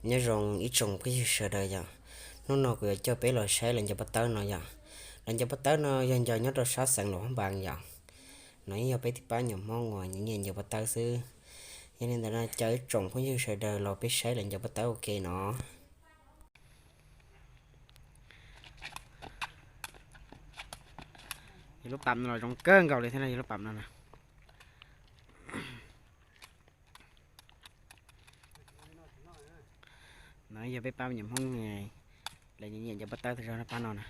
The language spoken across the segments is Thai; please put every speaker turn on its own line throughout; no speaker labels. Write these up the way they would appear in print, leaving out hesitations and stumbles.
nhớ rong ít trồng cái sợ đời giờ nó cứ cho bé lo sai lên cho bắt tớ nó giờ lên cho bắt tớ nó dân giờ nhớ rồi sát sang nó bằng giờ nói giờ bé thì bán nhầm mong ngoài những nhìn giờ bắt tớ xứ cho nên là chơi trồng cái sợ đời lo bé sai lên cho bắt tớ ok nó lúc tầm rồi trong cơn cầu này thế này lúc tầm này nè nói giờ bé bao nhầm không ngày là những nhìn cho bắt tớ thì ra nó bán nó nè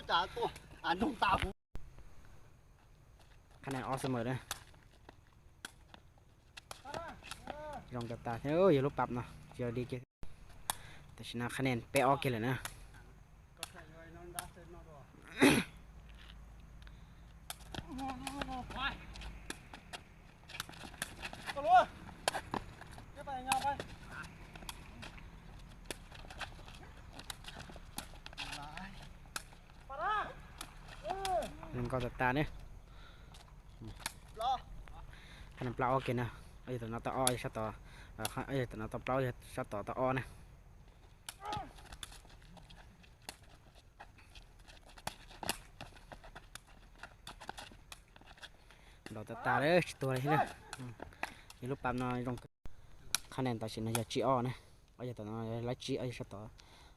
trả tua ăn trong tàu
cái này awesome đấy rong tập ta thế ơi lúc tập nè giờ đi chơiแต่ชนะคะแนนไปออกกันเลยนะเล่นก็ตัดตาเนี่ยขนาดปลาออกกันนะไอ้ตัวน้าตาอ้อยชัดต่อไอ้ตัวน้าตาปลาชัดต่อตาอ้อนะดอกตาเลยตัวอะไรเนี่ยยี่ลูกปั๊มน้อยลงคะแนนตัดสินจะจีอ้อนะไอ้ตัวน้อยไล่จีไอ้ชัดต่อ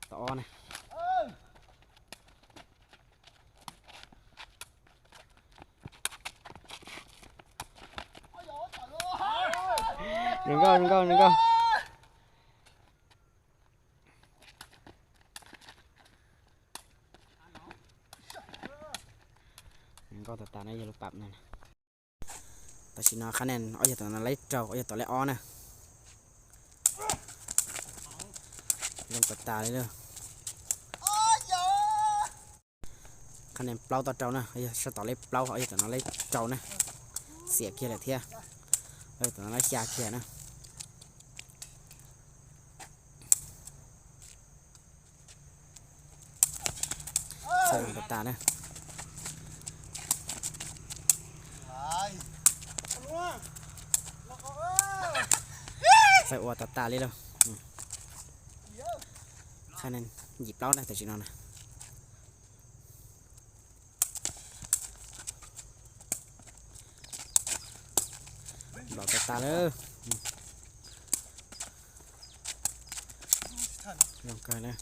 ตาอ้อนะđừng cóตัดตาในยี่ลูกปั๊มนี่ตัดสินคะแนนไอ้ตัวนั้นไล่เจ้าไอ้ตัวไล่อ้อนะลงตัดตาเลยเด้อคะแนนเปล่าต่อเจ้านะไอ้ชัดต่อไล่เปล่าไอ้ตัวนั้นไล่เจ้านะเสียเกียร์เลยเทียไอ้ตัวนั้นไล่ยาเกียร์นะใส่ลงตัดตานะใส่อวดตัดตาเลยเด้อคะแนนหยิบเปล่านะแต่จีนอนนะดอกตาเลยลองกันนะ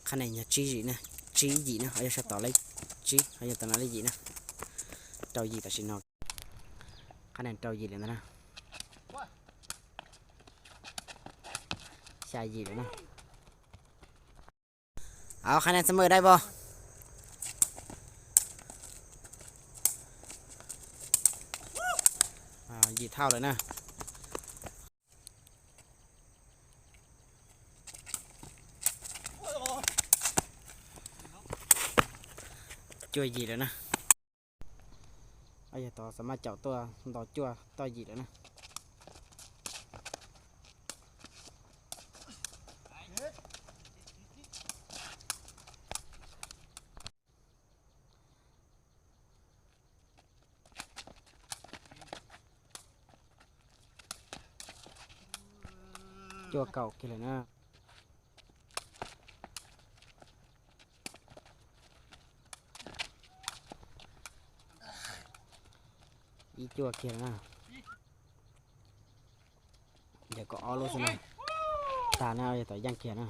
คะแนนอย่าชี้gì nèชี้gì nè ở sẽ tỏ lấyชี้ở giờ tao nói lấy gì nè trâu gì ta xin nóคะแนนtrâu gì lên đó nè sai gì nữa nèเอาคะแนนเสมอได้บ่ยีเท่าเลยนะช่วยยีแล้วนะไอ้ต่อสามารถเจาะตัวต่อจั่วต่อยีแล้วนะจั่วเก่ากี่เลยนะอีจั่วเกี่ยนะเดี๋ยวก็อ้อรู้สินะตาหน้าจะต่อยย่างเกี่ยนะ